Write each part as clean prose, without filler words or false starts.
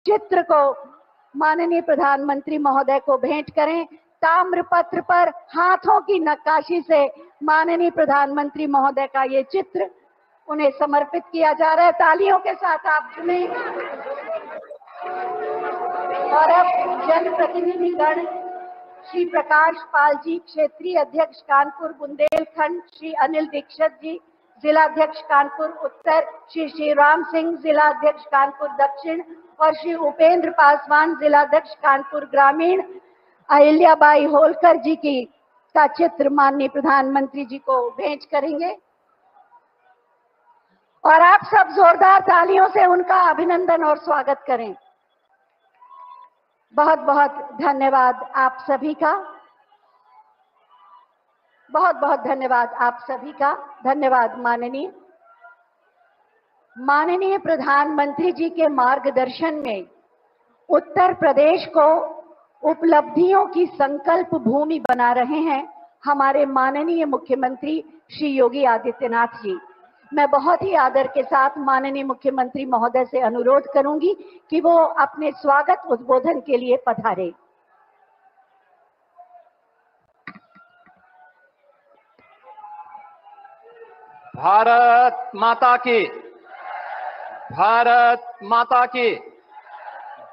चित्र को माननीय प्रधानमंत्री महोदय को भेंट करें। ताम्रपत्र पर हाथों की नक्काशी से माननीय प्रधानमंत्री महोदय का ये चित्र उन्हें समर्पित किया जा रहा है। तालियों के साथ आप सुने। और अब जनप्रतिनिधिगण श्री प्रकाश पाल जी, क्षेत्रीय अध्यक्ष कानपुर बुंदेलखंड, श्री अनिल दीक्षित जी, जिला अध्यक्ष कानपुर उत्तर, श्री श्रीराम सिंह, जिला अध्यक्ष कानपुर दक्षिण, और श्री उपेंद्र पासवान, जिला अध्यक्ष कानपुर ग्रामीण, अहिल्याबाई होलकर जी की का चित्र माननीय प्रधानमंत्री जी को भेंट करेंगे। और आप सब जोरदार तालियों से उनका अभिनंदन और स्वागत करें। बहुत बहुत धन्यवाद आप सभी का, बहुत बहुत धन्यवाद आप सभी का। धन्यवाद माननीय प्रधानमंत्री जी के मार्गदर्शन में उत्तर प्रदेश को उपलब्धियों की संकल्प भूमि बना रहे हैं हमारे माननीय मुख्यमंत्री श्री योगी आदित्यनाथ जी। मैं बहुत ही आदर के साथ माननीय मुख्यमंत्री महोदय से अनुरोध करूंगी कि वो अपने स्वागत उद्बोधन के लिए पधारे। भारत माता की, भारत माता की,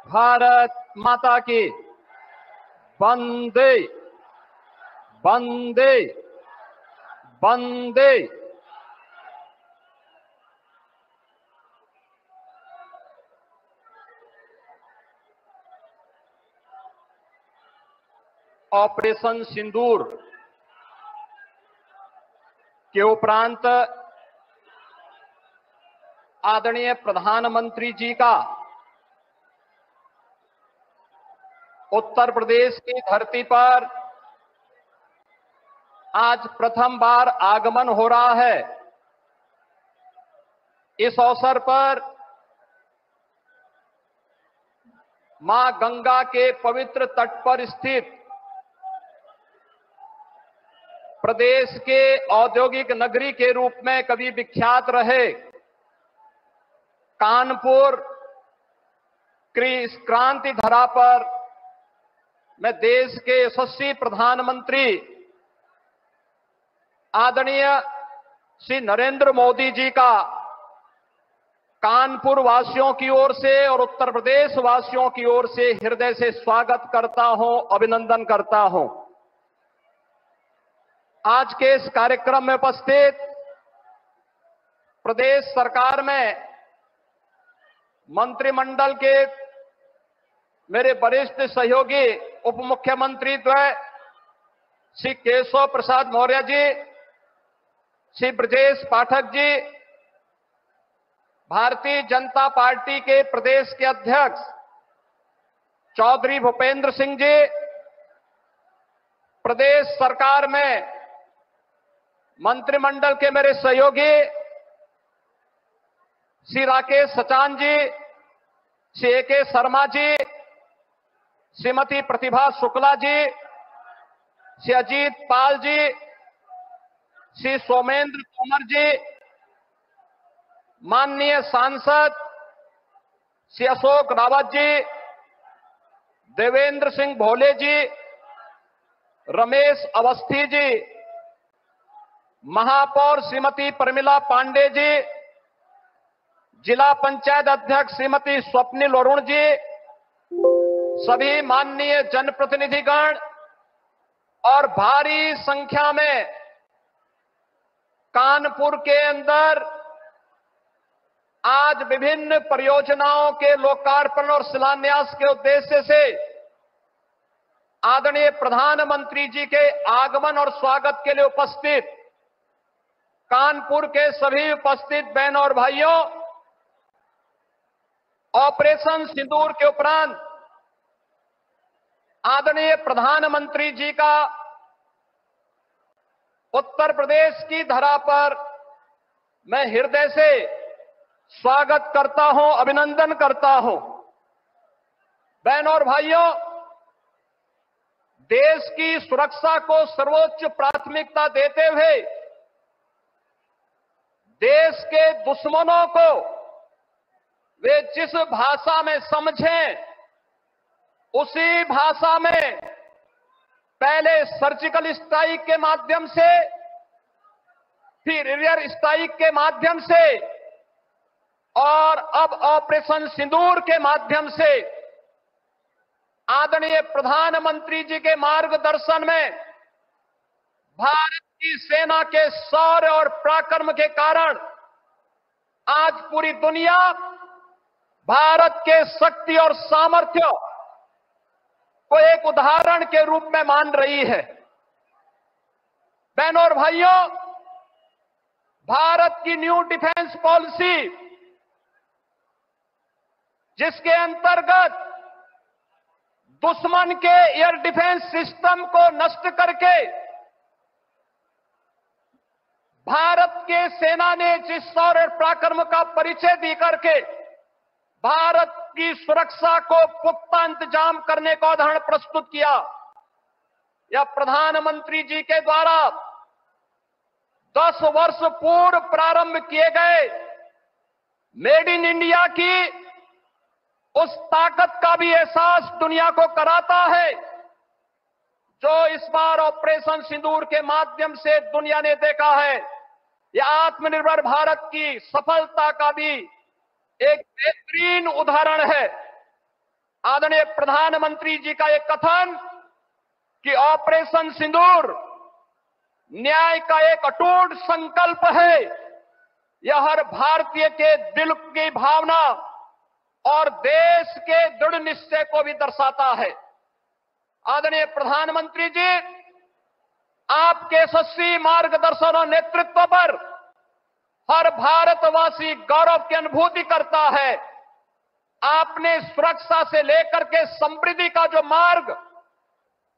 भारत माता की। वंदे वंदे वंदे। ऑपरेशन सिंदूर के उपरांत आदरणीय प्रधानमंत्री जी का उत्तर प्रदेश की धरती पर आज प्रथम बार आगमन हो रहा है। इस अवसर पर मां गंगा के पवित्र तट पर स्थित प्रदेश के औद्योगिक नगरी के रूप में कभी विख्यात रहे कानपुर की क्रांति धरा पर मैं देश के यशस्वी प्रधानमंत्री आदरणीय श्री नरेंद्र मोदी जी का कानपुर वासियों की ओर से और उत्तर प्रदेश वासियों की ओर से हृदय से स्वागत करता हूं, अभिनंदन करता हूं। आज के इस कार्यक्रम में उपस्थित प्रदेश सरकार में मंत्रिमंडल के मेरे वरिष्ठ सहयोगी उप मुख्यमंत्री द्वय श्री केशव प्रसाद मौर्य जी, श्री ब्रजेश पाठक जी, भारतीय जनता पार्टी के प्रदेश के अध्यक्ष चौधरी भूपेंद्र सिंह जी, प्रदेश सरकार में मंत्रिमंडल के मेरे सहयोगी श्री राकेश सचान जी, श्री ए.के. शर्मा जी, श्रीमती प्रतिभा शुक्ला जी, श्री अजीत पाल जी, श्री सोमेंद्र तोमर जी, माननीय सांसद श्री अशोक रावत जी, देवेंद्र सिंह भोले जी, रमेश अवस्थी जी, महापौर श्रीमती प्रमिला पांडे जी, जिला पंचायत अध्यक्ष श्रीमती स्वप्निल अरुण जी, सभी माननीय जनप्रतिनिधिगण और भारी संख्या में कानपुर के अंदर आज विभिन्न परियोजनाओं के लोकार्पण और शिलान्यास के उद्देश्य से आदरणीय प्रधानमंत्री जी के आगमन और स्वागत के लिए उपस्थित कानपुर के सभी उपस्थित बहनों और भाइयों, ऑपरेशन सिंदूर के उपरांत आदरणीय प्रधानमंत्री जी का उत्तर प्रदेश की धरा पर मैं हृदय से स्वागत करता हूं, अभिनंदन करता हूं। बहनों और भाइयों, देश की सुरक्षा को सर्वोच्च प्राथमिकता देते हुए देश के दुश्मनों को वे जिस भाषा में समझें उसी भाषा में पहले सर्जिकल स्ट्राइक के माध्यम से, फिर एयर स्ट्राइक के माध्यम से और अब ऑपरेशन सिंदूर के माध्यम से आदरणीय प्रधानमंत्री जी के मार्गदर्शन में भारत की सेना के शौर्य और पराक्रम के कारण आज पूरी दुनिया भारत के शक्ति और सामर्थ्य को एक उदाहरण के रूप में मान रही है। बहनों और भाइयों, भारत की न्यू डिफेंस पॉलिसी, जिसके अंतर्गत दुश्मन के एयर डिफेंस सिस्टम को नष्ट करके भारत के सेना ने जिस शौर्य पराक्रम का परिचय दी करके भारत की सुरक्षा को पुख्ता इंतजाम करने का उदाहरण प्रस्तुत किया, यह प्रधानमंत्री जी के द्वारा 10 वर्ष पूर्व प्रारंभ किए गए मेड इन इंडिया की उस ताकत का भी एहसास दुनिया को कराता है जो इस बार ऑपरेशन सिंदूर के माध्यम से दुनिया ने देखा है। यह आत्मनिर्भर भारत की सफलता का भी एक बेहतरीन उदाहरण है। आदरणीय प्रधानमंत्री जी का एक कथन कि ऑपरेशन सिंदूर न्याय का एक अटूट संकल्प है, यह हर भारतीय के दिल की भावना और देश के दृढ़ निश्चय को भी दर्शाता है। आदरणीय प्रधानमंत्री जी, आपके यशस्वी मार्गदर्शन और नेतृत्व पर हर भारतवासी गौरव की अनुभूति करता है। आपने सुरक्षा से लेकर के समृद्धि का जो मार्ग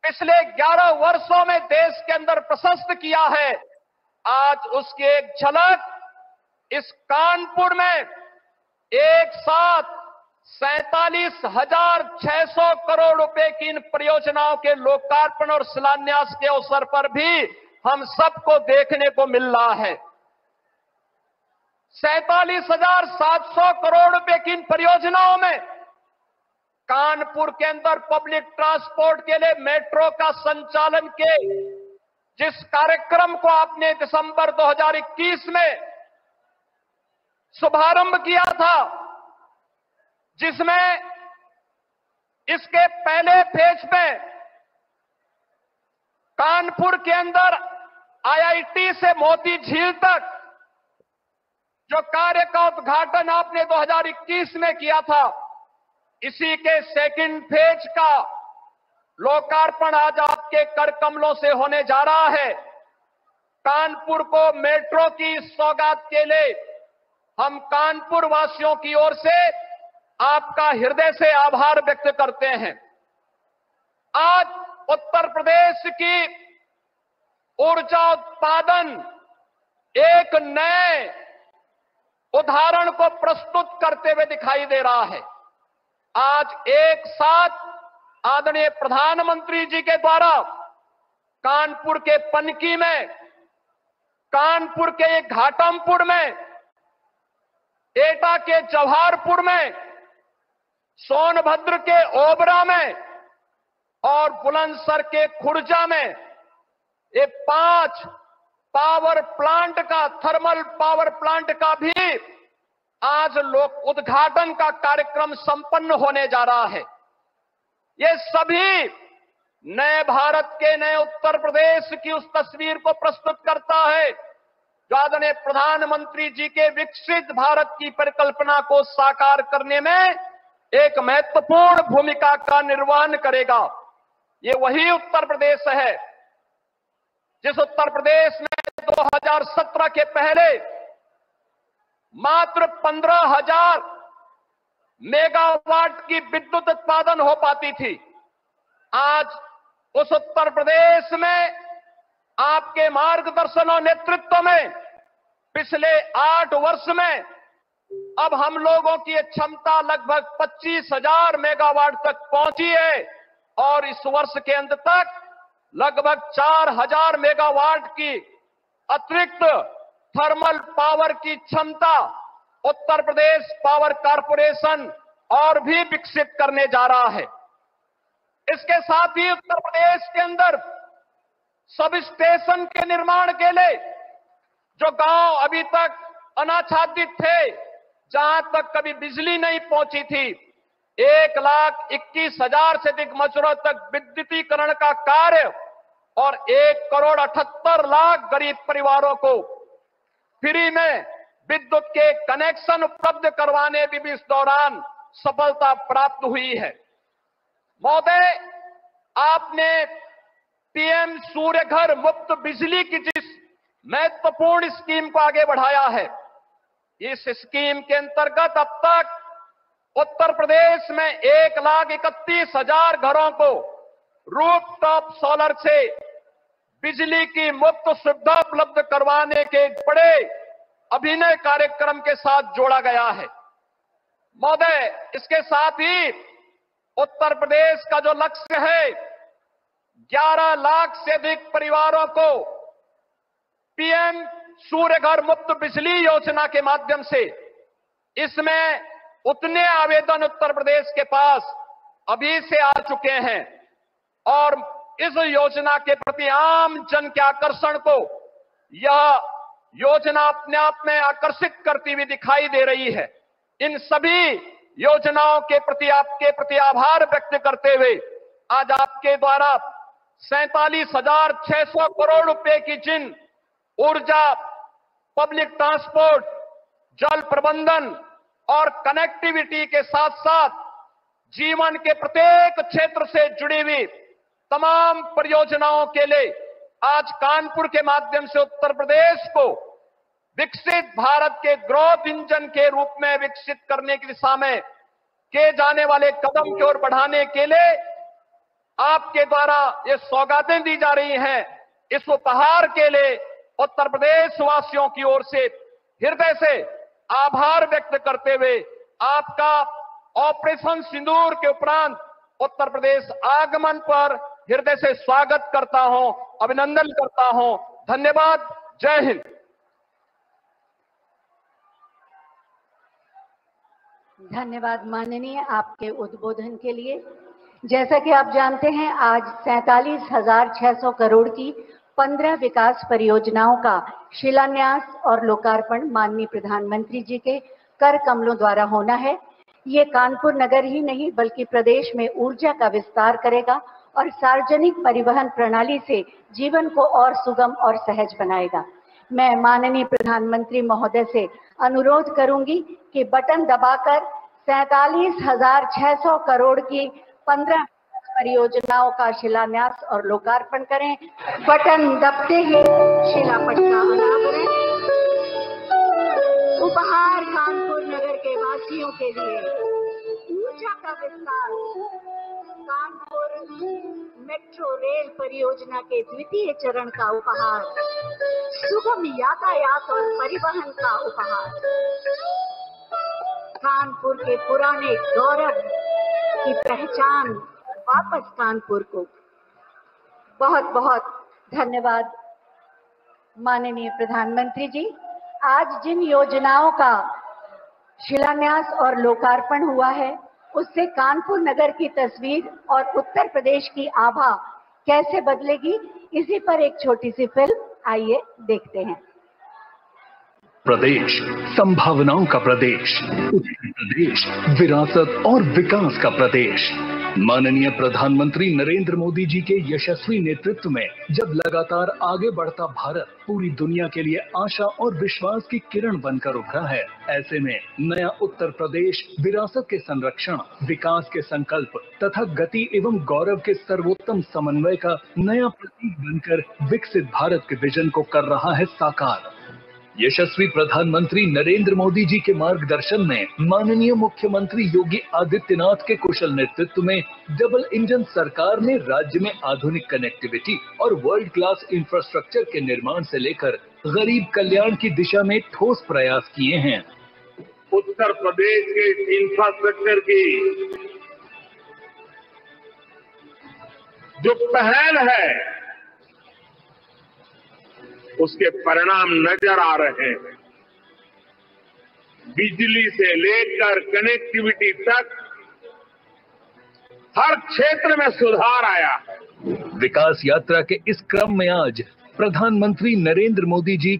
पिछले 11 वर्षों में देश के अंदर प्रशस्त किया है, आज उसकी एक झलक इस कानपुर में एक साथ 47,600 करोड़ रुपए की इन परियोजनाओं के लोकार्पण और शिलान्यास के अवसर पर भी हम सबको देखने को मिल रहा है। 47,700 करोड़ रुपए की इन परियोजनाओं में कानपुर के अंदर पब्लिक ट्रांसपोर्ट के लिए मेट्रो का संचालन के जिस कार्यक्रम को आपने दिसंबर 2021 में शुभारंभ किया था, जिसमें इसके पहले फेज में कानपुर के अंदर आईआईटी से मोती झील तक जो कार्य का उद्घाटन आपने 2021 में किया था, इसी के सेकंड फेज का लोकार्पण आज आपके कर कमलों से होने जा रहा है। कानपुर को मेट्रो की सौगात के लिए हम कानपुर वासियों की ओर से आपका हृदय से आभार व्यक्त करते हैं। आज उत्तर प्रदेश की ऊर्जा उत्पादन एक नए उदाहरण को प्रस्तुत करते हुए दिखाई दे रहा है। आज एक साथ आदरणीय प्रधानमंत्री जी के द्वारा कानपुर के पनकी में, कानपुर के घाटमपुर में, एटा के जवाहरपुर में, सोनभद्र के ओबरा में और बुलंदशहर के खुर्जा में ये 5 पावर प्लांट का, थर्मल पावर प्लांट का भी आज लोक उद्घाटन का कार्यक्रम संपन्न होने जा रहा है। ये सभी नए भारत के, नए उत्तर प्रदेश की उस तस्वीर को प्रस्तुत करता है जो आदरणीय प्रधानमंत्री जी के विकसित भारत की परिकल्पना को साकार करने में एक महत्वपूर्ण भूमिका का निर्वहन करेगा। ये वही उत्तर प्रदेश है जिस उत्तर प्रदेश में 2017 के पहले मात्र 15,000 मेगावाट की विद्युत उत्पादन हो पाती थी। आज उस उत्तर प्रदेश में आपके मार्गदर्शन और नेतृत्व में पिछले 8 वर्ष में अब हम लोगों की क्षमता लगभग 25,000 मेगावाट तक पहुंची है और इस वर्ष के अंत तक लगभग 4,000 मेगावाट की अतिरिक्त थर्मल पावर की क्षमता उत्तर प्रदेश पावर कॉरपोरेशन और भी विकसित करने जा रहा है। इसके साथ ही उत्तर प्रदेश के अंदर सब स्टेशन के निर्माण के लिए जो गांव अभी तक अनाच्छादित थे, जहां तक कभी बिजली नहीं पहुंची थी, 1,21,000 से अधिक मजदूरों तक विद्युतीकरण का कार्य और 1,78,00,000 गरीब परिवारों को फ्री में विद्युत के कनेक्शन उपलब्ध करवाने में भी इस दौरान सफलता प्राप्त हुई है। महोदय, आपने पीएम सूर्य घर मुफ्त बिजली की जिस महत्वपूर्ण स्कीम को आगे बढ़ाया है, इस स्कीम के अंतर्गत अब तक उत्तर प्रदेश में 1,31,000 घरों को रूफटॉप सोलर से बिजली की मुफ्त सुविधा उपलब्ध करवाने के बड़े अभिनव कार्यक्रम के साथ जोड़ा गया है। महोदय, इसके साथ ही उत्तर प्रदेश का जो लक्ष्य है 11 लाख से अधिक परिवारों को पीएम सूर्य घर मुफ्त बिजली योजना के माध्यम से, इसमें उतने आवेदन उत्तर प्रदेश के पास अभी से आ चुके हैं और इस योजना के प्रति आम जन के आकर्षण को यह योजना अपने आप में आकर्षित करती हुई दिखाई दे रही है। इन सभी योजनाओं के प्रति आपके प्रति आभार व्यक्त करते हुए आज आपके द्वारा 47,600 करोड़ रुपए की जिन ऊर्जा, पब्लिक ट्रांसपोर्ट, जल प्रबंधन और कनेक्टिविटी के साथ साथ जीवन के प्रत्येक क्षेत्र से जुड़ी हुई तमाम परियोजनाओं के लिए आज कानपुर के माध्यम से उत्तर प्रदेश को विकसित भारत के ग्रोथ इंजन के रूप में विकसित करने की दिशा में किए जाने वाले कदम की ओर बढ़ाने के लिए आपके द्वारा ये सौगातें दी जा रही हैं। इस उपहार के लिए उत्तर प्रदेश वासियों की ओर से हृदय से आभार व्यक्त करते हुए आपका ऑपरेशन सिंदूर के उपरांत उत्तर प्रदेश आगमन पर हृदय से स्वागत करता हूं, अभिनंदन करता हूं। धन्यवाद। जय हिंद। धन्यवाद माननीय, आपके उद्बोधन के लिए। जैसा कि आप जानते हैं, आज 47,600 करोड़ की 15 विकास परियोजनाओं का शिलान्यास और लोकार्पण माननीय प्रधानमंत्री जी के कर कमलों द्वारा होना है। ये कानपुर नगर ही नहीं बल्कि प्रदेश में ऊर्जा का विस्तार करेगा और सार्वजनिक परिवहन प्रणाली से जीवन को और सुगम और सहज बनाएगा। मैं माननीय प्रधानमंत्री महोदय से अनुरोध करूंगी कि बटन दबाकर 47,600 करोड़ की 15 परियोजनाओं का शिलान्यास और लोकार्पण करें। बटन दबते ही शिलापट का अनावरण। उपहार कानपुर नगर के वासियों के लिए ऊर्जा का विस्तार, कानपुर मेट्रो रेल परियोजना के द्वितीय चरण का उपहार, सुगम यातायात और परिवहन का उपहार, कानपुर के पुराने गौरव की पहचान वापस कानपुर को। बहुत बहुत धन्यवाद माननीय प्रधानमंत्री जी। आज जिन योजनाओं का शिलान्यास और लोकार्पण हुआ है, उससे कानपुर नगर की तस्वीर और उत्तर प्रदेश की आभा कैसे बदलेगी, इसी पर एक छोटी सी फिल्म आइए देखते हैं। प्रदेश संभावनाओं का प्रदेश, उत्तर प्रदेश विरासत और विकास का प्रदेश। माननीय प्रधानमंत्री नरेंद्र मोदी जी के यशस्वी नेतृत्व में जब लगातार आगे बढ़ता भारत पूरी दुनिया के लिए आशा और विश्वास की किरण बनकर उभरा है, ऐसे में नया उत्तर प्रदेश विरासत के संरक्षण, विकास के संकल्प तथा गति एवं गौरव के सर्वोत्तम समन्वय का नया प्रतीक बनकर विकसित भारत के विजन को कर रहा है साकार। यशस्वी प्रधानमंत्री नरेंद्र मोदी जी के मार्गदर्शन में माननीय मुख्यमंत्री योगी आदित्यनाथ के कुशल नेतृत्व में डबल इंजन सरकार ने राज्य में आधुनिक कनेक्टिविटी और वर्ल्ड क्लास इंफ्रास्ट्रक्चर के निर्माण से लेकर गरीब कल्याण की दिशा में ठोस प्रयास किए हैं। उत्तर प्रदेश के इंफ्रास्ट्रक्चर की जो पहल है, उसके परिणाम नजर आ रहे हैं। बिजली से लेकर कनेक्टिविटी तक हर क्षेत्र में सुधार आया है। विकास यात्रा के इस क्रम में आज प्रधानमंत्री नरेंद्र मोदी जी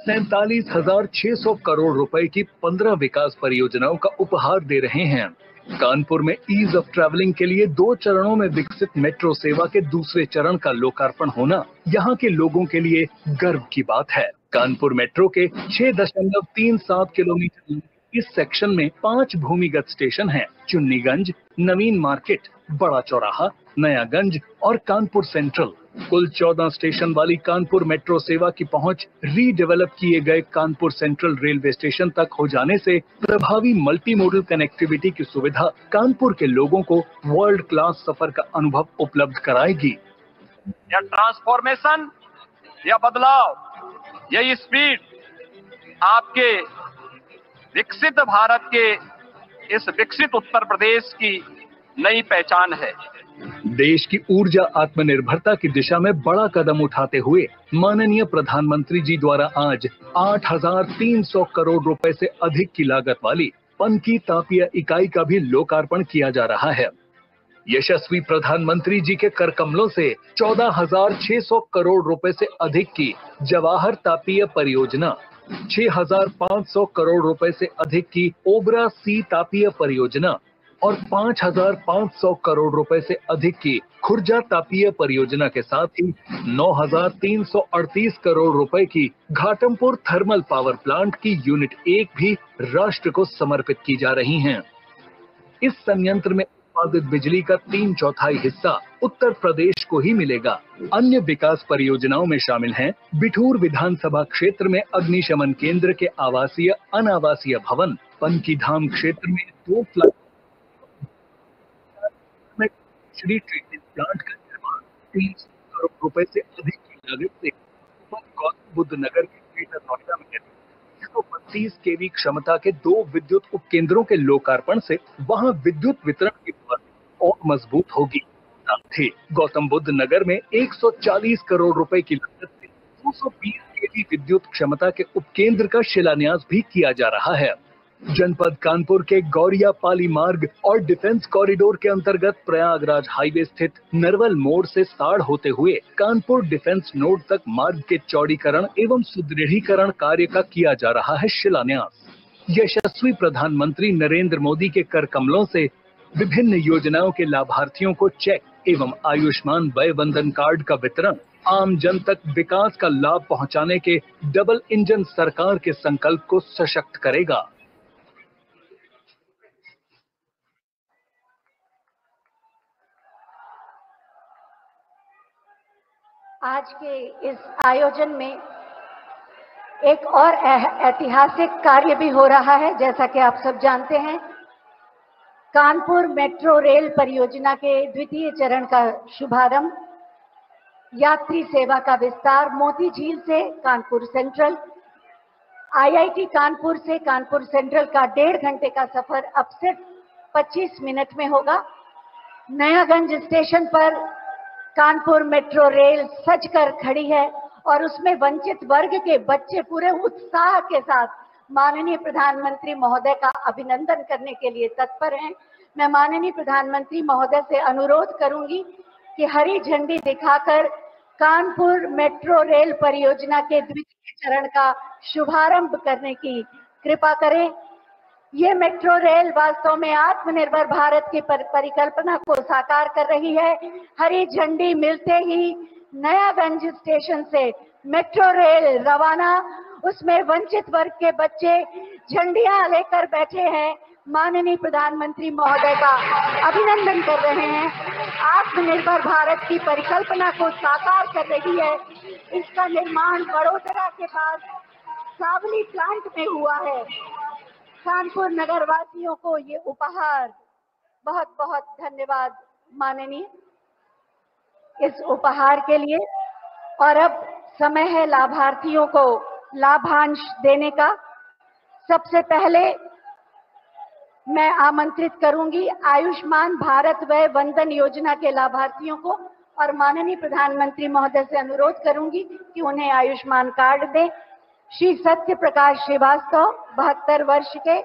47,600 करोड़ रुपए की 15 विकास परियोजनाओं का उपहार दे रहे हैं। कानपुर में ईज ऑफ ट्रैवलिंग के लिए 2 चरणों में विकसित मेट्रो सेवा के दूसरे चरण का लोकार्पण होना यहाँ के लोगों के लिए गर्व की बात है। कानपुर मेट्रो के 6.37 किलोमीटर इस सेक्शन में 5 भूमिगत स्टेशन हैं: चुन्नीगंज, नवीन मार्केट, बड़ा चौराहा, नयागंज और कानपुर सेंट्रल। कुल 14 स्टेशन वाली कानपुर मेट्रो सेवा की पहुंच रीडेवलप किए गए कानपुर सेंट्रल रेलवे स्टेशन तक हो जाने से प्रभावी मल्टी मोडल कनेक्टिविटी की सुविधा कानपुर के लोगों को वर्ल्ड क्लास सफर का अनुभव उपलब्ध कराएगी। यह ट्रांसफॉर्मेशन, यह बदलाव, यही स्पीड आपके विकसित भारत के इस विकसित उत्तर प्रदेश की नई पहचान है। देश की ऊर्जा आत्मनिर्भरता की दिशा में बड़ा कदम उठाते हुए माननीय प्रधानमंत्री जी द्वारा आज 8,300 करोड़ रुपए से अधिक की लागत वाली पनकी तापिया इकाई का भी लोकार्पण किया जा रहा है। यशस्वी प्रधानमंत्री जी के कर कमलों से 14,600 करोड़ रुपए से अधिक की जवाहर तापीय परियोजना, 6,500 करोड़ रुपए से अधिक की ओबरा सी तापीय परियोजना और 5,500 करोड़ रुपए से अधिक की खुर्जा तापीय परियोजना के साथ ही 9,338 करोड़ रुपए की घाटमपुर थर्मल पावर प्लांट की यूनिट 1 भी राष्ट्र को समर्पित की जा रही हैं। इस संयंत्र में उत्पादित बिजली का 3/4 हिस्सा उत्तर प्रदेश को ही मिलेगा। अन्य विकास परियोजनाओं में शामिल हैं बिठूर विधानसभा क्षेत्र में अग्निशमन केंद्र के आवासीय अनावासीय भवन, पनकी धाम क्षेत्र में 2 फ्लाई ट्रीटमेंट प्लांट का निर्माण 300 करोड़ रुपए से अधिक की लागत से गौतम बुद्ध नगर के ग्रेटर नोएडा में 132 केवी क्षमता के 2 विद्युत उपकेंद्रों के लोकार्पण से वहां विद्युत वितरण की व्यवस्था और मजबूत होगी। साथ ही गौतम बुद्ध नगर में 140 करोड़ रुपए की लागत से 220 केवी विद्युत क्षमता के उपकेंद्र का शिलान्यास भी किया जा रहा है। जनपद कानपुर के गौरिया पाली मार्ग और डिफेंस कॉरिडोर के अंतर्गत प्रयागराज हाईवे स्थित नरवल मोड़ से साड़ होते हुए कानपुर डिफेंस नोड तक मार्ग के चौड़ीकरण एवं सुदृढ़ीकरण कार्य का किया जा रहा है शिलान्यास। यशस्वी प्रधानमंत्री नरेंद्र मोदी के कर कमलों से विभिन्न योजनाओं के लाभार्थियों को चेक एवं आयुष्मान वय वंदन कार्ड का वितरण आम जन तक विकास का लाभ पहुंचाने के डबल इंजन सरकार के संकल्प को सशक्त करेगा। आज के इस आयोजन में एक और ऐतिहासिक कार्य भी हो रहा है। जैसा कि आप सब जानते हैं, कानपुर मेट्रो रेल परियोजना के द्वितीय चरण का शुभारंभ, यात्री सेवा का विस्तार मोती झील से कानपुर सेंट्रल, आईआईटी कानपुर से कानपुर सेंट्रल का 1.5 घंटे का सफर अब सिर्फ 25 मिनट में होगा। नयागंज स्टेशन पर कानपुर मेट्रो रेल सजकर खड़ी है और उसमें वंचित वर्ग के बच्चे पूरे उत्साह के साथ माननीय प्रधानमंत्री महोदय का अभिनंदन करने के लिए तत्पर हैं। मैं माननीय प्रधानमंत्री महोदय से अनुरोध करूंगी कि हरी झंडी दिखाकर कानपुर मेट्रो रेल परियोजना के द्वितीय चरण का शुभारंभ करने की कृपा करें। ये मेट्रो रेल वास्तव में आत्मनिर्भर भारत की परिकल्पना को साकार कर रही है। हरी झंडी मिलते ही नयागंज स्टेशन से मेट्रो रेल रवाना, उसमें वंचित वर्ग के बच्चे झंडियां लेकर बैठे हैं, माननीय प्रधानमंत्री महोदय का अभिनंदन कर रहे हैं। आत्मनिर्भर भारत की परिकल्पना को साकार कर रही है। इसका निर्माण बड़ोदरा के पास सावली प्लांट में हुआ है। कानपुर नगर वासियों को ये उपहार, बहुत बहुत धन्यवाद माननीय इस उपहार के लिए। और अब समय है लाभार्थियों को लाभांश देने का। सबसे पहले मैं आमंत्रित करूंगी आयुष्मान भारत वय वंदन योजना के लाभार्थियों को और माननीय प्रधानमंत्री महोदय से अनुरोध करूंगी कि उन्हें आयुष्मान कार्ड दें। श्री सत्य प्रकाश श्रीवास्तव 72 वर्ष के,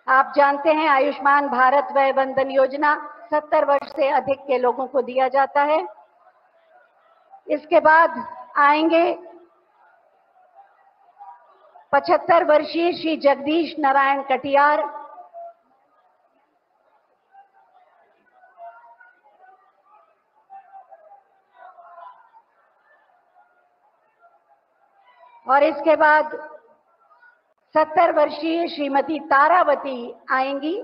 आप जानते हैं आयुष्मान भारत वय वंदन योजना 70 वर्ष से अधिक के लोगों को दिया जाता है। इसके बाद आएंगे 75 वर्षीय श्री जगदीश नारायण कटियार, और इसके बाद 70 वर्षीय श्रीमती तारावती आएंगी।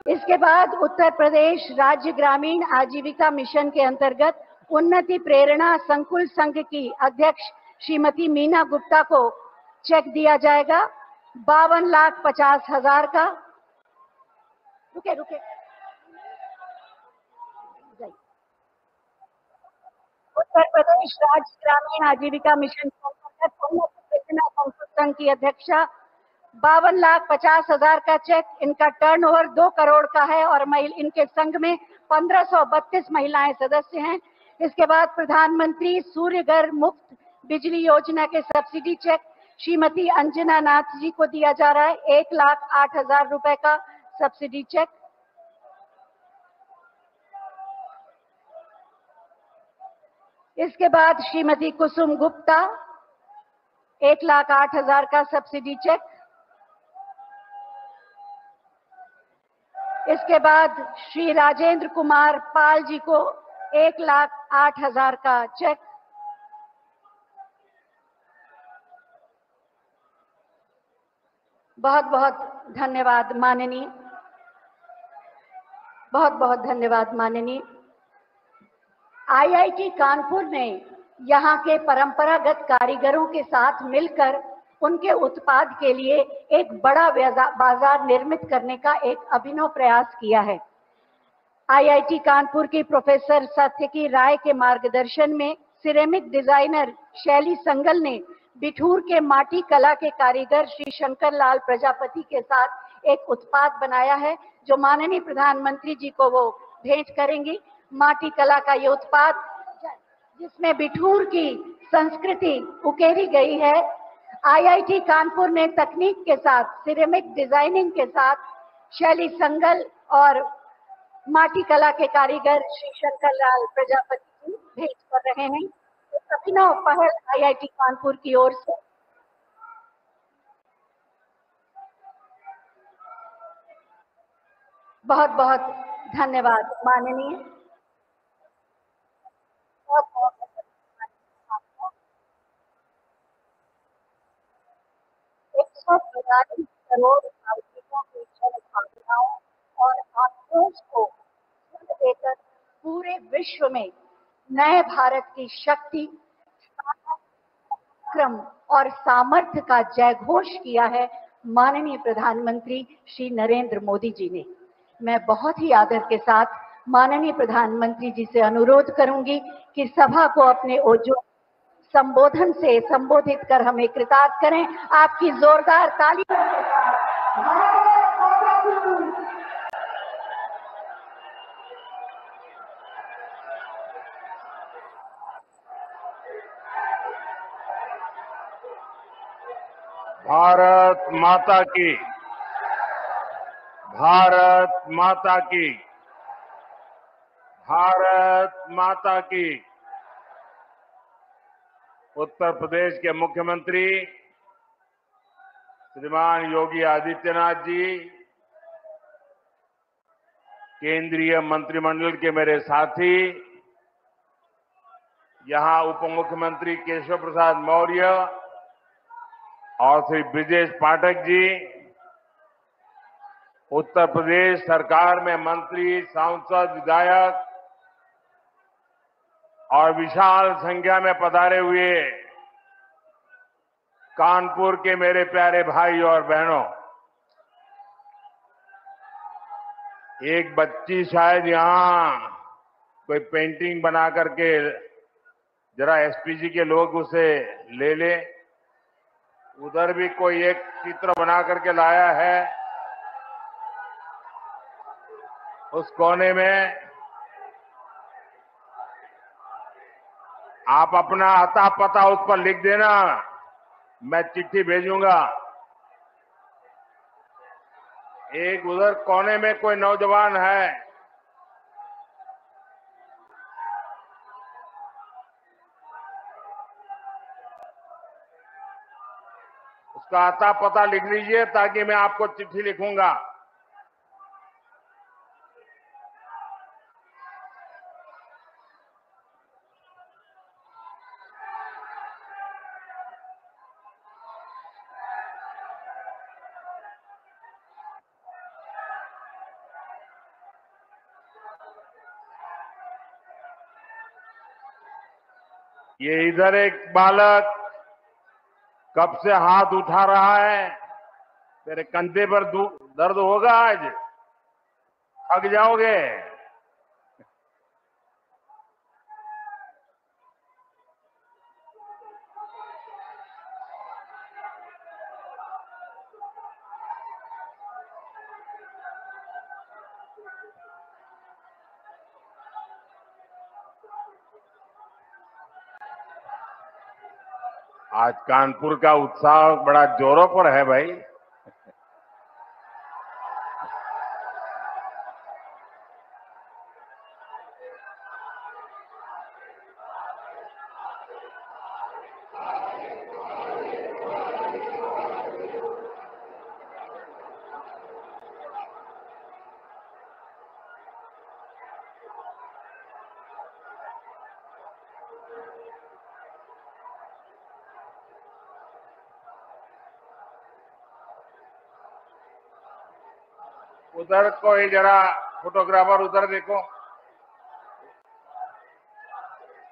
इसके बाद उत्तर प्रदेश राज्य ग्रामीण आजीविका मिशन के अंतर्गत उन्नति प्रेरणा संकुल संघ की अध्यक्ष श्रीमती मीना गुप्ता को चेक दिया जाएगा 52,50,000 का। रुके उत्तर प्रदेश राज्य ग्रामीण आजीविका मिशन के अंतर्गत उन्नति प्रेरणा संकुल संघ की अध्यक्षा 52,50,000 का चेक। इनका टर्नओवर 2 करोड़ का है और इनके संघ में 1532 महिलाएं सदस्य हैं। इसके बाद प्रधानमंत्री सूर्य घर मुफ्त बिजली योजना के सब्सिडी चेक श्रीमती अंजना नाथ जी को दिया जा रहा है 1,08,000 रुपए का सब्सिडी चेक। इसके बाद श्रीमती कुसुम गुप्ता 1,08,000 का सब्सिडी चेक। इसके बाद श्री राजेंद्र कुमार पाल जी को 1,08,000 का चेक। बहुत बहुत धन्यवाद माननीय, बहुत बहुत धन्यवाद माननीय। आईआईटी कानपुर ने यहाँ के परंपरागत कारीगरों के साथ मिलकर उनके उत्पाद के लिए एक बड़ा बाजार निर्मित करने का एक अभिनव प्रयास किया है। आईआईटी कानपुर की प्रोफेसर सत्यकी राय के मार्गदर्शन में सिरेमिक डिजाइनर शैली संगल ने बिठूर के माटी कला के कारीगर श्री शंकर लाल प्रजापति के साथ एक उत्पाद बनाया है जो माननीय प्रधानमंत्री जी को वो भेंट करेंगी। माटी कला का ये उत्पाद जिसमें बिठूर की संस्कृति उकेरी गई है। आईआईटी कानपुर ने तकनीक के साथ सिरेमिक डिजाइनिंग के साथ शैली संगल और माटी कला के कारीगर श्री शंकर लाल प्रजापति भेंट कर रहे हैं। अभिनव पहल आईआईटी कानपुर की ओर से बहुत बहुत धन्यवाद माननीय। बहुत बहुत करोड़ नागरिकों की जन भावनाओं और आक्रोश को देकर पूरे विश्व में नए भारत की शक्ति, क्रम और सामर्थ्य का जयघोष किया है माननीय प्रधानमंत्री श्री नरेंद्र मोदी जी ने। मैं बहुत ही आदर के साथ माननीय प्रधानमंत्री जी से अनुरोध करूंगी कि सभा को अपने ओजो संबोधन से संबोधित कर हमें कृतार्थ करें। आपकी जोरदार ताली। भारत माता की, भारत माता की, भारत माता की। उत्तर प्रदेश के मुख्यमंत्री श्रीमान योगी आदित्यनाथ जी, केंद्रीय मंत्रिमंडल के मेरे साथी, यहां उप मुख्यमंत्री केशव प्रसाद मौर्य और श्री ब्रिजेश पाठक जी, उत्तर प्रदेश सरकार में मंत्री, सांसद, विधायक और विशाल संख्या में पधारे हुए कानपुर के मेरे प्यारे भाई और बहनों, एक बच्ची शायद यहां कोई पेंटिंग बना करके जरा एसपीजी के लोग उसे ले ले। उधर भी कोई एक चित्र बना करके लाया है। उस कोने में आप अपना अता पता उस पर लिख देना, मैं चिट्ठी भेजूंगा। एक उधर कोने में कोई नौजवान है, उसका अता पता लिख लीजिए ताकि मैं आपको चिट्ठी लिखूंगा। ये इधर एक बालक कब से हाथ उठा रहा है। तेरे कंधे पर दर्द होगा, आज थक जाओगे। आज कानपुर का उत्साह बड़ा जोरों पर है भाई। उधर कोई जरा फोटोग्राफर उधर देखो,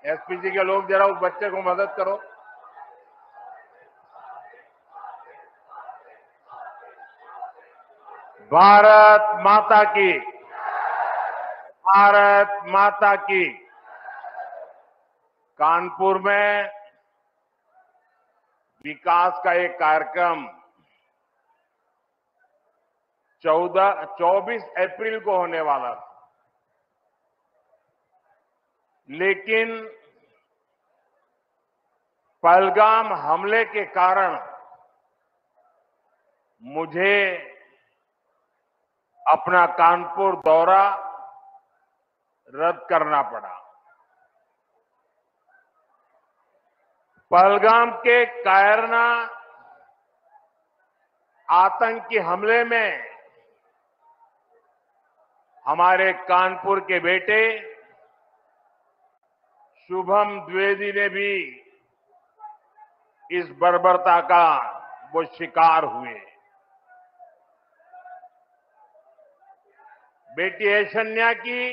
एसपीजी के लोग जरा उस बच्चे को मदद करो। भारत माता की, भारत माता की। कानपुर में विकास का एक कार्यक्रम 24 अप्रैल को होने वाला था, लेकिन पहलगाम हमले के कारण मुझे अपना कानपुर दौरा रद्द करना पड़ा। पहलगाम के कायरना आतंकी हमले में हमारे कानपुर के बेटे शुभम द्विवेदी ने भी इस बर्बरता का वो शिकार हुए। बेटी ऐशन्या की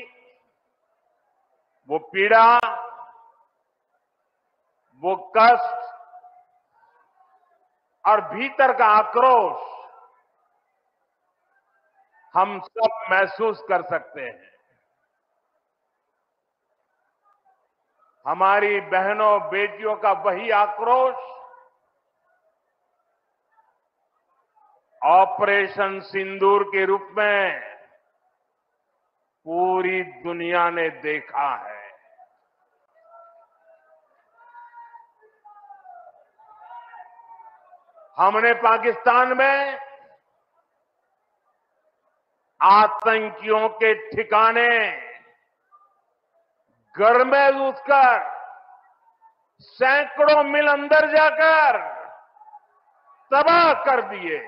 वो पीड़ा, वो कष्ट और भीतर का आक्रोश हम सब महसूस कर सकते हैं। हमारी बहनों बेटियों का वही आक्रोश ऑपरेशन सिंदूर के रूप में पूरी दुनिया ने देखा है। हमने पाकिस्तान में आतंकियों के ठिकाने घर में घुसकर सैकड़ों मील अंदर जाकर तबाह कर दिए।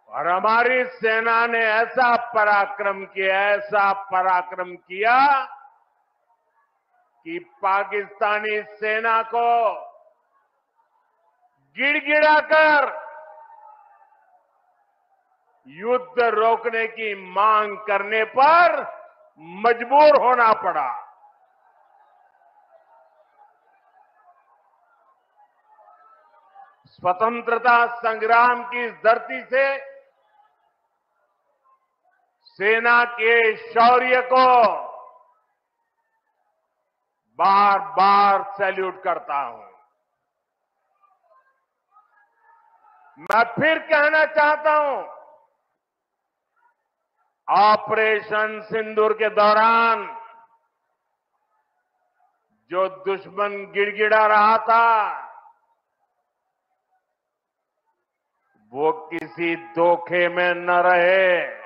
और हमारी सेना ने ऐसा पराक्रम किया कि पाकिस्तानी सेना को गिड़गिड़ाकर युद्ध रोकने की मांग करने पर मजबूर होना पड़ा। स्वतंत्रता संग्राम की इस धरती से सेना के शौर्य को बार बार सैल्यूट करता हूं। मैं फिर कहना चाहता हूं, ऑपरेशन सिंदूर के दौरान जो दुश्मन गिड़गिड़ा रहा था, वो किसी धोखे में न रहे।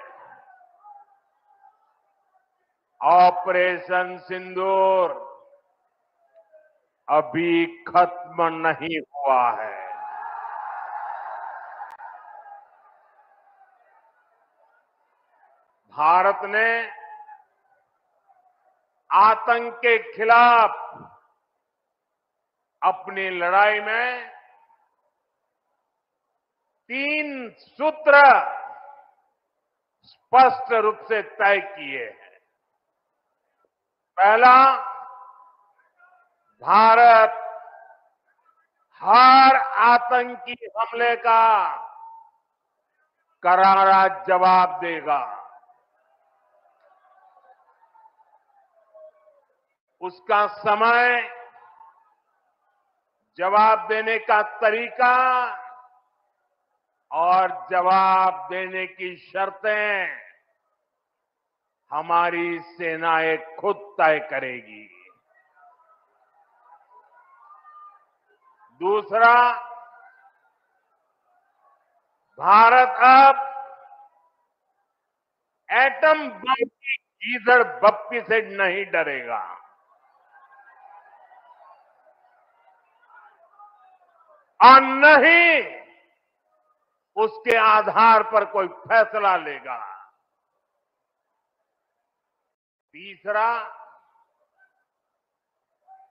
ऑपरेशन सिंदूर अभी खत्म नहीं हुआ है। भारत ने आतंक के खिलाफ अपनी लड़ाई में 3 सूत्र स्पष्ट रूप से तय किए हैं। पहला, भारत हर आतंकी हमले का करारा जवाब देगा। उसका समय, जवाब देने का तरीका और जवाब देने की शर्तें हमारी सेनाएं खुद तय करेगी। दूसरा, भारत अब एटम बम की गीदड़ बप्पी से नहीं डरेगा। और न ही उसके आधार पर कोई फैसला लेगा। तीसरा,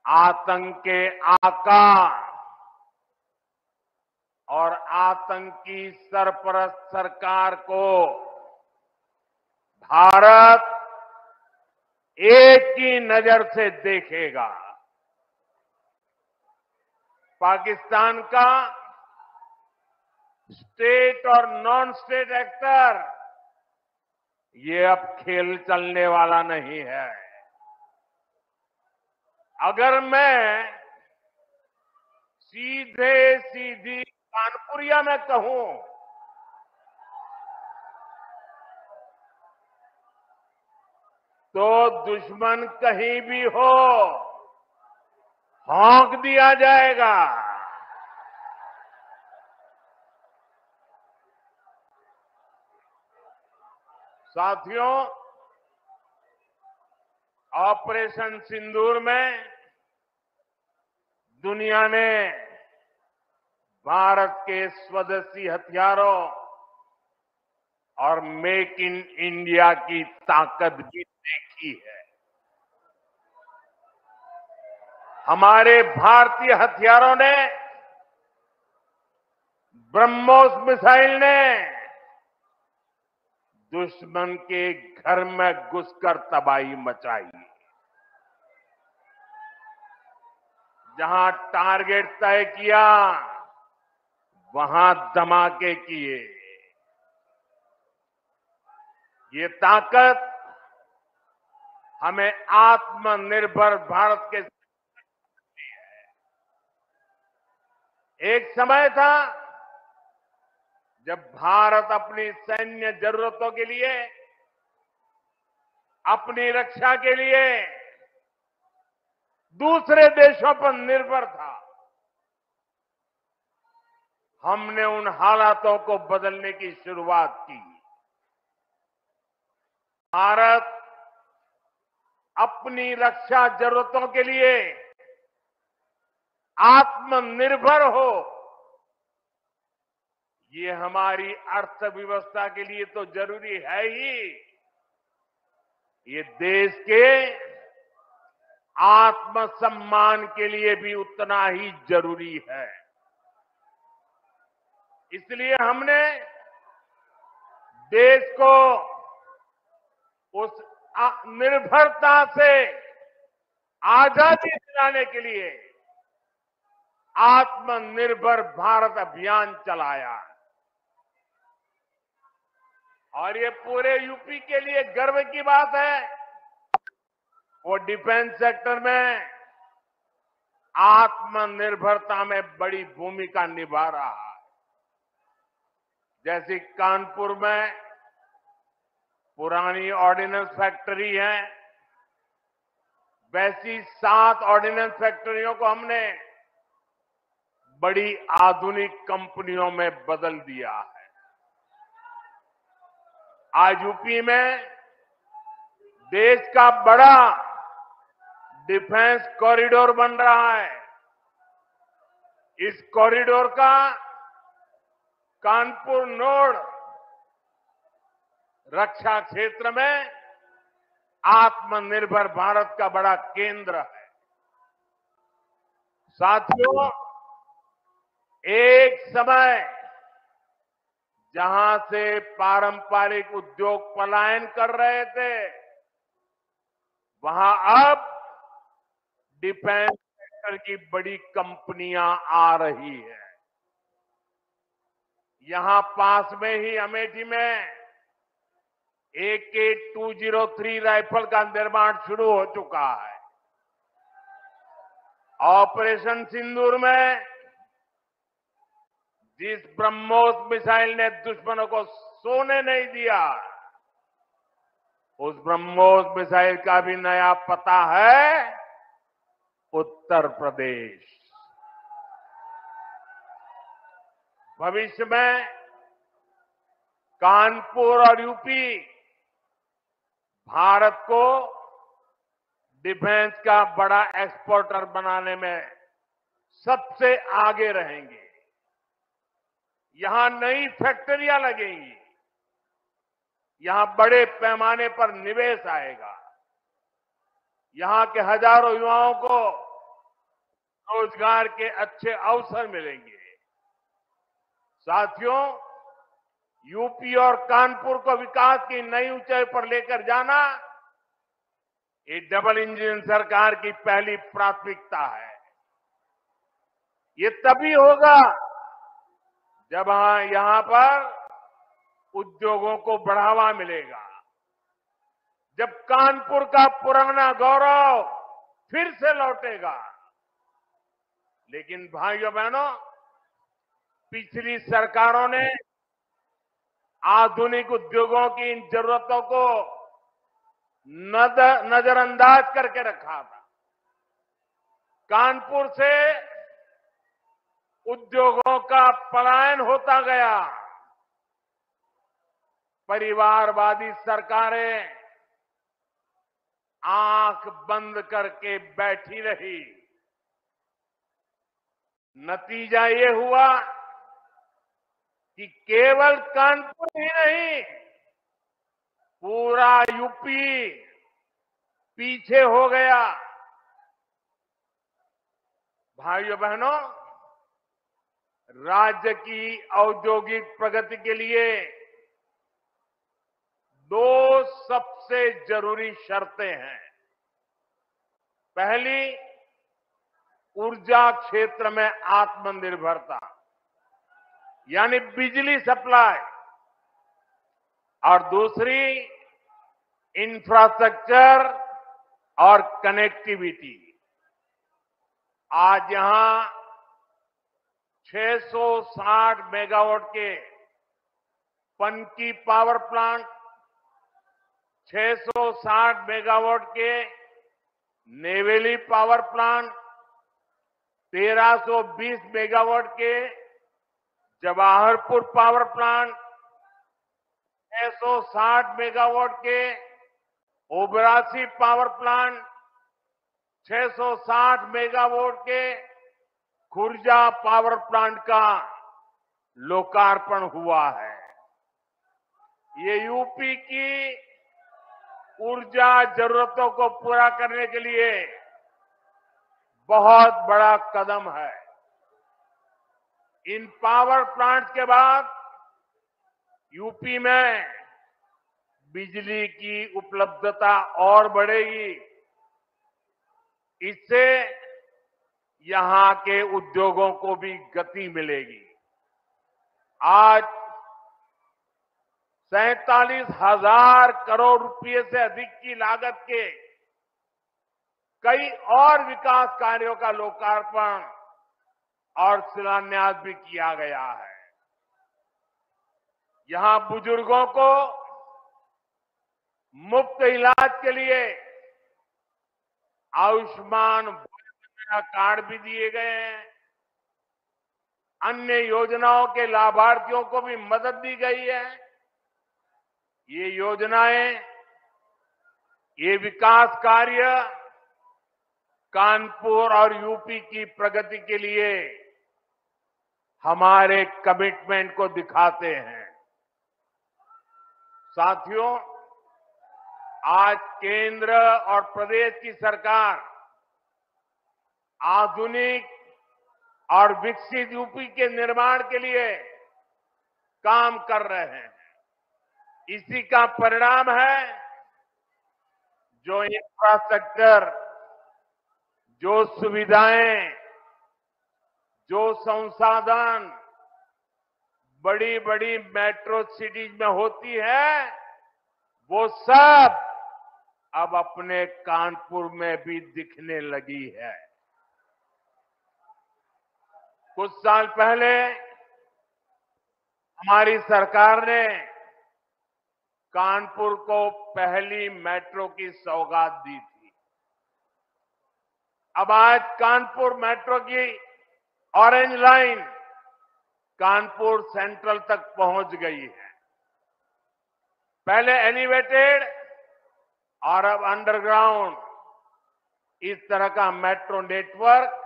आतंक के आकार और आतंकी सरपरस्त सरकार को भारत एक ही नजर से देखेगा। पाकिस्तान का स्टेट और नॉन स्टेट एक्टर, ये अब खेल चलने वाला नहीं है। अगर मैं सीधी कानपुरिया में कहूं तो दुश्मन कहीं भी हो, हौंक दिया जाएगा। साथियों, ऑपरेशन सिंदूर में दुनिया ने भारत के स्वदेशी हथियारों और मेक इन इंडिया की ताकत भी देखी है। हमारे भारतीय हथियारों ने, ब्रह्मोस मिसाइल ने दुश्मन के घर में घुसकर तबाही मचाई। जहां टारगेट तय किया, वहां धमाके किए। ये ताकत हमें आत्मनिर्भर भारत के एक समय था जब भारत अपनी सैन्य जरूरतों के लिए, अपनी रक्षा के लिए दूसरे देशों पर निर्भर था। हमने उन हालातों को बदलने की शुरुआत की। भारत अपनी रक्षा जरूरतों के लिए आत्मनिर्भर हो, ये हमारी अर्थव्यवस्था के लिए तो जरूरी है ही, ये देश के आत्मसम्मान के लिए भी उतना ही जरूरी है। इसलिए हमने देश को उस निर्भरता से आजादी दिलाने के लिए आत्मनिर्भर भारत अभियान चलाया। और ये पूरे यूपी के लिए गर्व की बात है। वो डिफेंस सेक्टर में आत्मनिर्भरता में बड़ी भूमिका निभा रहा है। जैसे कानपुर में पुरानी ऑर्डिनेंस फैक्ट्री है, वैसी 7 ऑर्डिनेंस फैक्ट्रियों को हमने बड़ी आधुनिक कंपनियों में बदल दिया है। आज यूपी में देश का बड़ा डिफेंस कॉरिडोर बन रहा है। इस कॉरिडोर का कानपुर नोड रक्षा क्षेत्र में आत्मनिर्भर भारत का बड़ा केंद्र है। साथियों, एक समय जहां से पारंपरिक उद्योग पलायन कर रहे थे, वहां अब डिफेंस सेक्टर की बड़ी कंपनियां आ रही है। यहां पास में ही अमेठी में AK-203 राइफल का निर्माण शुरू हो चुका है। ऑपरेशन सिंदूर में जिस ब्रह्मोस मिसाइल ने दुश्मनों को सोने नहीं दिया, उस ब्रह्मोस मिसाइल का भी नया पता है उत्तर प्रदेश। भविष्य में कानपुर और यूपी भारत को डिफेंस का बड़ा एक्सपोर्टर बनाने में सबसे आगे रहेंगे। यहां नई फैक्ट्रियां लगेंगी, यहां बड़े पैमाने पर निवेश आएगा, यहां के हजारों युवाओं को रोजगार के अच्छे अवसर मिलेंगे। साथियों, यूपी और कानपुर को विकास की नई ऊंचाई पर लेकर जाना ये डबल इंजन सरकार की पहली प्राथमिकता है। ये तभी होगा जब यहां पर उद्योगों को बढ़ावा मिलेगा, जब कानपुर का पुराना गौरव फिर से लौटेगा। लेकिन भाइयों बहनों, पिछली सरकारों ने आधुनिक उद्योगों की इन जरूरतों को नजरअंदाज करके रखा था। कानपुर से उद्योगों का पलायन होता गया। परिवारवादी सरकारें आंख बंद करके बैठी रही। नतीजा ये हुआ कि केवल कानपुर ही नहीं, पूरा यूपी पीछे हो गया। भाइयों बहनों, राज्य की औद्योगिक प्रगति के लिए 2 सबसे जरूरी शर्तें हैं। पहली, ऊर्जा क्षेत्र में आत्मनिर्भरता, यानी बिजली सप्लाई, और दूसरी इंफ्रास्ट्रक्चर और कनेक्टिविटी। आज यहां 660 मेगावाट के पनकी पावर प्लांट, 660 मेगावाट के नेवेली पावर प्लांट, 1320 मेगावाट के जवाहरपुर पावर प्लांट, 660 मेगावाट के ओबरासी पावर प्लांट, 660 मेगावाट के खुर्जा पावर प्लांट का लोकार्पण हुआ है। ये यूपी की ऊर्जा जरूरतों को पूरा करने के लिए बहुत बड़ा कदम है। इन पावर प्लांट्स के बाद यूपी में बिजली की उपलब्धता और बढ़ेगी। इससे यहां के उद्योगों को भी गति मिलेगी। आज 47,000 करोड़ रुपए से अधिक की लागत के कई और विकास कार्यों का लोकार्पण और शिलान्यास भी किया गया है। यहां बुजुर्गों को मुफ्त इलाज के लिए आयुष्मान भारत कार्ड भी दिए गए हैं। अन्य योजनाओं के लाभार्थियों को भी मदद दी गई है। ये योजनाएं, ये विकास कार्य कानपुर और यूपी की प्रगति के लिए हमारे कमिटमेंट को दिखाते हैं। साथियों, आज केंद्र और प्रदेश की सरकार आधुनिक और विकसित यूपी के निर्माण के लिए काम कर रहे हैं। इसी का परिणाम है जो इंफ्रास्ट्रक्चर, जो सुविधाएं, जो संसाधन बड़ी बड़ी मेट्रो सिटीज में होती है, वो सब अब अपने कानपुर में भी दिखने लगी है। कुछ साल पहले हमारी सरकार ने कानपुर को पहली मेट्रो की सौगात दी थी। अब आज कानपुर मेट्रो की ऑरेंज लाइन कानपुर सेंट्रल तक पहुंच गई है। पहले एलिवेटेड और अब अंडरग्राउंड, इस तरह का मेट्रो नेटवर्क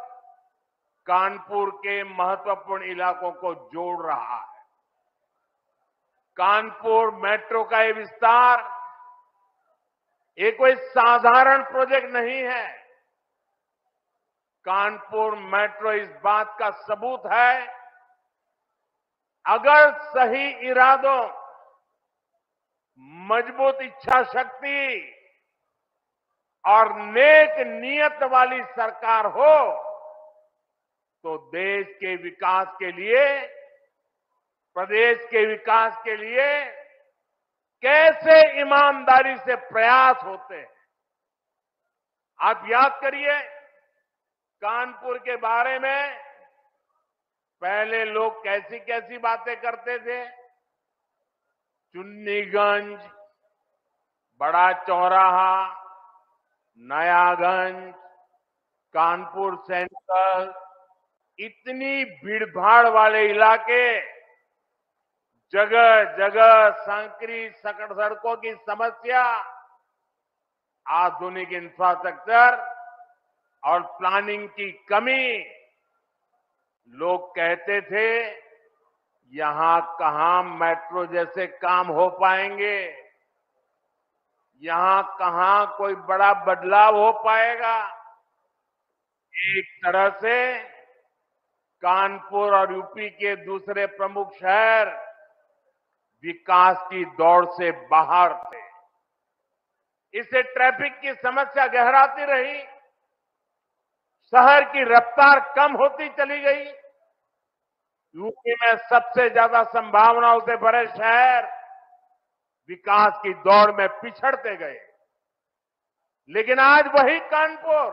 कानपुर के महत्वपूर्ण इलाकों को जोड़ रहा है। कानपुर मेट्रो का ये विस्तार ये कोई साधारण प्रोजेक्ट नहीं है। कानपुर मेट्रो इस बात का सबूत है, अगर सही इरादों, मजबूत इच्छा शक्ति और नेक नियत वाली सरकार हो तो देश के विकास के लिए, प्रदेश के विकास के लिए कैसे ईमानदारी से प्रयास होते हैं। आप याद करिए, कानपुर के बारे में पहले लोग कैसी कैसी बातें करते थे। चुन्नीगंज, बड़ा चौराहा, नयागंज, कानपुर सेंट्रल, इतनी भीड़भाड़ वाले इलाके, जगह जगह संकरी सकड़ सड़कों की समस्या, आधुनिक इंफ्रास्ट्रक्चर और प्लानिंग की कमी। लोग कहते थे यहां कहां मेट्रो जैसे काम हो पाएंगे, यहां कहां कोई बड़ा बदलाव हो पाएगा। एक तरह से कानपुर और यूपी के दूसरे प्रमुख शहर विकास की दौड़ से बाहर थे। इससे ट्रैफिक की समस्या गहराती रही, शहर की रफ्तार कम होती चली गई। यूपी में सबसे ज्यादा संभावनाओं से भरे शहर विकास की दौड़ में पिछड़ते गए। लेकिन आज वही कानपुर,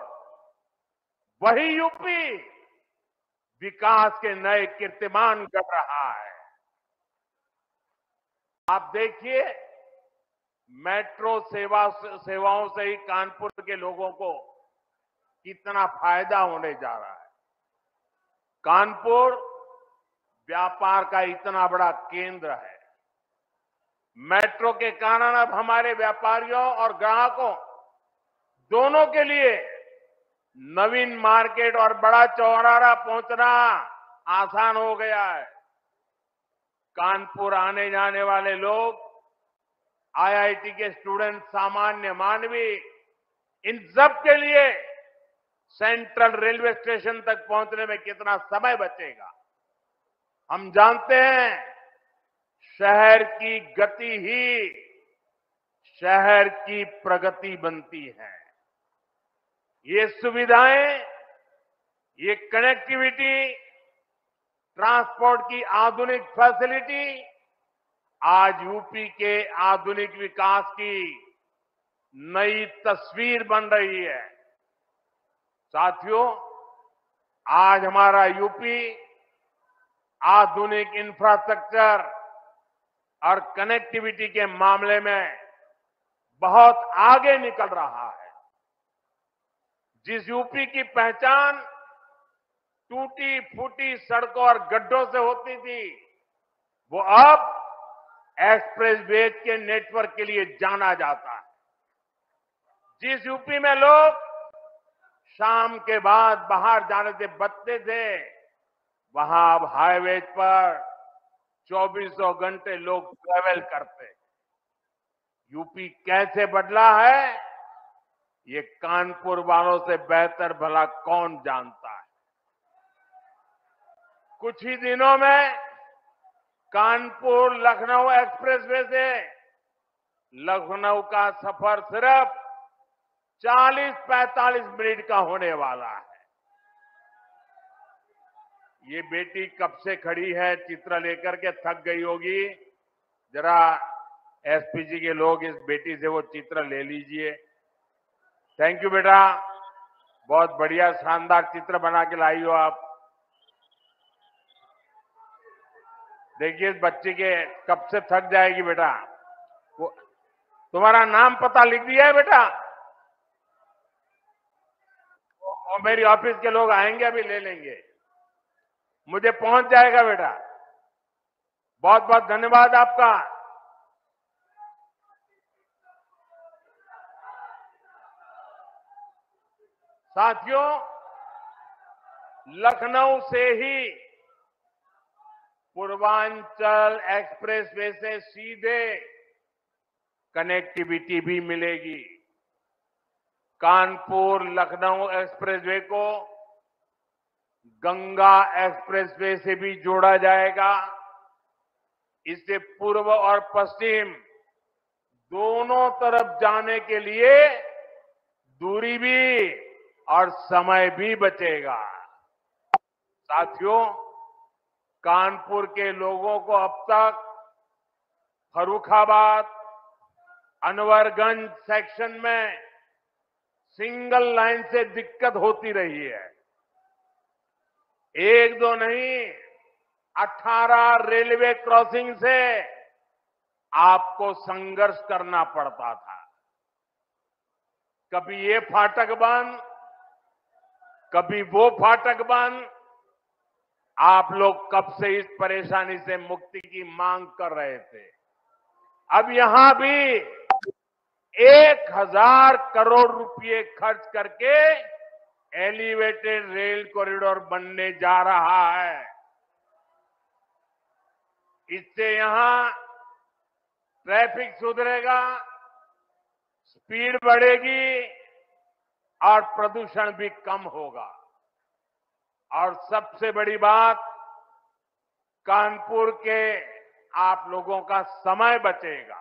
वही यूपी विकास के नए कीर्तिमान गढ़ रहा है। आप देखिए, मेट्रो सेवाओं से ही कानपुर के लोगों को कितना फायदा होने जा रहा है। कानपुर व्यापार का इतना बड़ा केंद्र है। मेट्रो के कारण अब हमारे व्यापारियों और ग्राहकों दोनों के लिए नवीन मार्केट और बड़ा चौराहा पहुंचना आसान हो गया है। कानपुर आने जाने वाले लोग, आईआईटी के स्टूडेंट, सामान्य मानवी, इन सब के लिए सेंट्रल रेलवे स्टेशन तक पहुंचने में कितना समय बचेगा। हम जानते हैं शहर की गति ही शहर की प्रगति बनती है। ये सुविधाएं, ये कनेक्टिविटी, ट्रांसपोर्ट की आधुनिक फैसिलिटी आज यूपी के आधुनिक विकास की नई तस्वीर बन रही है। साथियों, आज हमारा यूपी आधुनिक इंफ्रास्ट्रक्चर और कनेक्टिविटी के मामले में बहुत आगे निकल रहा है। जिस यूपी की पहचान टूटी फूटी सड़कों और गड्ढों से होती थी, वो अब एक्सप्रेसवे के नेटवर्क के लिए जाना जाता है। जिस यूपी में लोग शाम के बाद बाहर जाने से बचते थे, वहां अब हाईवे पर 24 घंटे लोग ट्रेवल करते हैं। यूपी कैसे बदला है, ये कानपुर वालों से बेहतर भला कौन जानता है। कुछ ही दिनों में कानपुर लखनऊ एक्सप्रेसवे से लखनऊ का सफर सिर्फ 40-45 मिनट का होने वाला है। ये बेटी कब से खड़ी है, चित्र लेकर के थक गई होगी। जरा एसपीजी के लोग इस बेटी से वो चित्र ले लीजिए। थैंक यू बेटा, बहुत बढ़िया शानदार चित्र बना के लाई हो आप। देखिए इस बच्ची के कब से थक जाएगी बेटा। वो तुम्हारा नाम पता लिख दिया है बेटा? और मेरी ऑफिस के लोग आएंगे, अभी ले लेंगे, मुझे पहुंच जाएगा बेटा। बहुत बहुत धन्यवाद आपका। साथियों, लखनऊ से ही पूर्वांचल एक्सप्रेसवे से सीधे कनेक्टिविटी भी मिलेगी। कानपुर लखनऊ एक्सप्रेसवे को गंगा एक्सप्रेसवे से भी जोड़ा जाएगा। इससे पूर्व और पश्चिम दोनों तरफ जाने के लिए दूरी भी और समय भी बचेगा। साथियों, कानपुर के लोगों को अब तक फर्रुखाबाद, अनवरगंज सेक्शन में सिंगल लाइन से दिक्कत होती रही है। एक दो नहीं, 18 रेलवे क्रॉसिंग से आपको संघर्ष करना पड़ता था। कभी ये फाटक बंद, कभी वो फाटक बंद। आप लोग कब से इस परेशानी से मुक्ति की मांग कर रहे थे। अब यहां भी 1000 करोड़ रुपए खर्च करके एलिवेटेड रेल कॉरिडोर बनने जा रहा है। इससे यहां ट्रैफिक सुधरेगा, स्पीड बढ़ेगी और प्रदूषण भी कम होगा। और सबसे बड़ी बात, कानपुर के आप लोगों का समय बचेगा।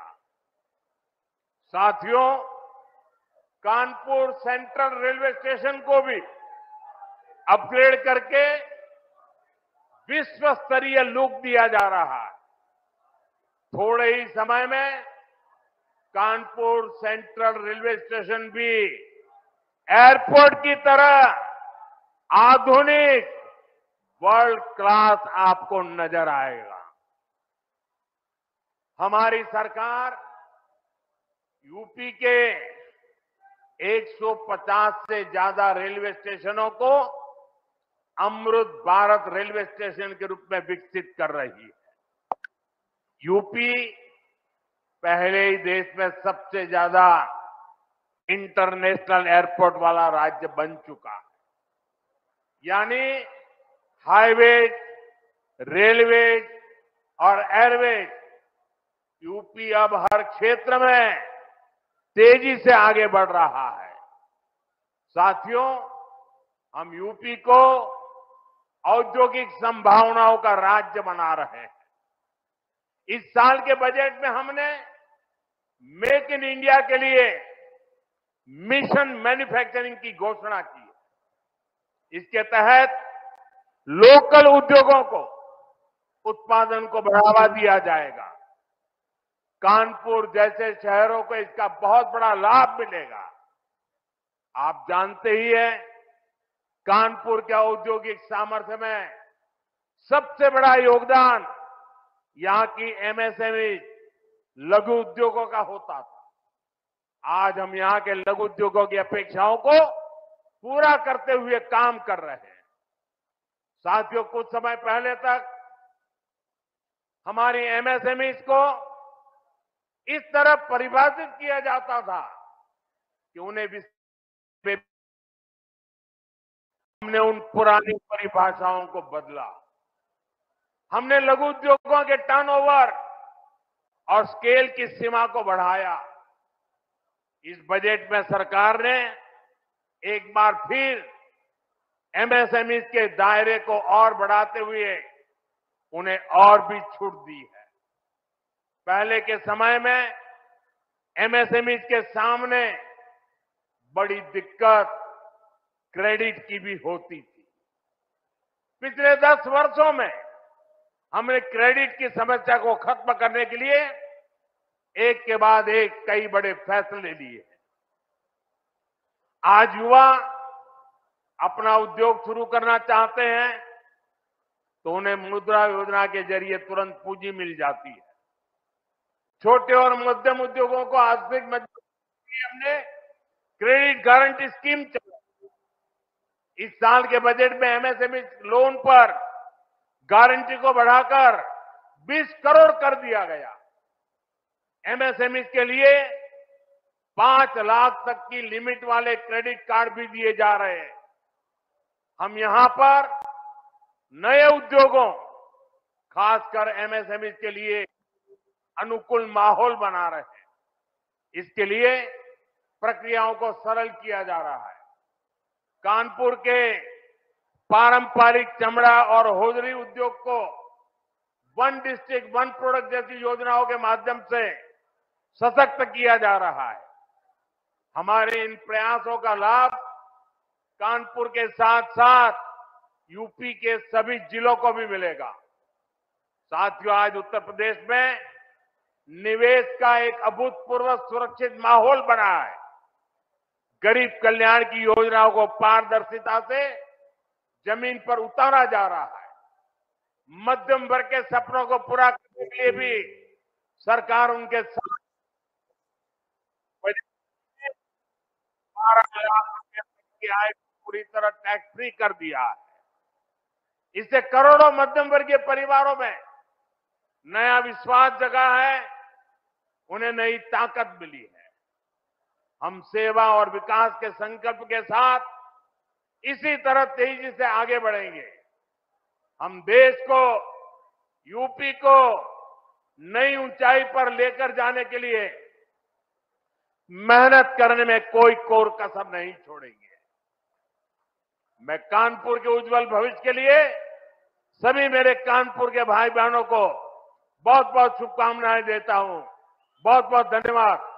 साथियों, कानपुर सेंट्रल रेलवे स्टेशन को भी अपग्रेड करके विश्व स्तरीय लुक दिया जा रहा है। थोड़े ही समय में कानपुर सेंट्रल रेलवे स्टेशन भी एयरपोर्ट की तरह आधुनिक वर्ल्ड क्लास आपको नजर आएगा। हमारी सरकार यूपी के 150 से ज्यादा रेलवे स्टेशनों को अमृत भारत रेलवे स्टेशन के रूप में विकसित कर रही है। यूपी पहले ही देश में सबसे ज्यादा इंटरनेशनल एयरपोर्ट वाला राज्य बन चुका है। यानी हाईवेज, रेलवेज और एयरवेज, यूपी अब हर क्षेत्र में तेजी से आगे बढ़ रहा है। साथियों, हम यूपी को औद्योगिक संभावनाओं का राज्य बना रहे हैं। इस साल के बजट में हमने मेक इन इंडिया के लिए मिशन मैन्युफैक्चरिंग की घोषणा की। इसके तहत लोकल उद्योगों को उत्पादन को बढ़ावा दिया जाएगा। कानपुर जैसे शहरों को इसका बहुत बड़ा लाभ मिलेगा। आप जानते ही हैं, कानपुर के औद्योगिक सामर्थ्य में सबसे बड़ा योगदान यहां की एमएसएमई लघु उद्योगों का होता था। आज हम यहां के लघु उद्योगों की अपेक्षाओं को पूरा करते हुए काम कर रहे हैं। साथियों, कुछ समय पहले तक हमारी एमएसएमईज को इस तरह परिभाषित किया जाता था कि उन्हें हमने उन पुरानी परिभाषाओं को बदला। हमने लघु उद्योगों के टर्नओवर और स्केल की सीमा को बढ़ाया। इस बजट में सरकार ने एक बार फिर एमएसएमई के दायरे को और बढ़ाते हुए उन्हें और भी छूट दी है। पहले के समय में एमएसएमई के सामने बड़ी दिक्कत क्रेडिट की भी होती थी। पिछले 10 वर्षों में हमने क्रेडिट की समस्या को खत्म करने के लिए एक के बाद एक कई बड़े फैसले लिए हैं। आज युवा अपना उद्योग शुरू करना चाहते हैं तो उन्हें मुद्रा योजना के जरिए तुरंत पूंजी मिल जाती है। छोटे और मध्यम उद्योगों को आर्थिक मदद के लिए हमने क्रेडिट गारंटी स्कीम चलाई। इस साल के बजट में एमएसएमई लोन पर गारंटी को बढ़ाकर 20 करोड़ कर दिया गया। एमएसएमई के लिए 5 लाख तक की लिमिट वाले क्रेडिट कार्ड भी दिए जा रहे हैं। हम यहां पर नए उद्योगों, खासकर एमएसएमई के लिए अनुकूल माहौल बना रहे हैं। इसके लिए प्रक्रियाओं को सरल किया जा रहा है। कानपुर के पारंपरिक चमड़ा और होजरी उद्योग को वन डिस्ट्रिक्ट वन प्रोडक्ट जैसी योजनाओं के माध्यम से सशक्त किया जा रहा है। हमारे इन प्रयासों का लाभ कानपुर के साथ साथ यूपी के सभी जिलों को भी मिलेगा। साथियों, आज उत्तर प्रदेश में निवेश का एक अभूतपूर्व सुरक्षित माहौल बना है। गरीब कल्याण की योजनाओं को पारदर्शिता से जमीन पर उतारा जा रहा है। मध्यम वर्ग के सपनों को पूरा करने के लिए भी सरकार उनके साथ 12 लाख रुपए की आय को पूरी तरह टैक्स फ्री कर दिया है। इससे करोड़ों मध्यम वर्गीय परिवारों में नया विश्वास जगा है, उन्हें नई ताकत मिली है। हम सेवा और विकास के संकल्प के साथ इसी तरह तेजी से आगे बढ़ेंगे। हम देश को, यूपी को नई ऊंचाई पर लेकर जाने के लिए मेहनत करने में कोई कोर कसर नहीं छोड़ेंगे। मैं कानपुर के उज्जवल भविष्य के लिए सभी मेरे कानपुर के भाई बहनों को बहुत बहुत शुभकामनाएं देता हूं। बहुत बहुत धन्यवाद।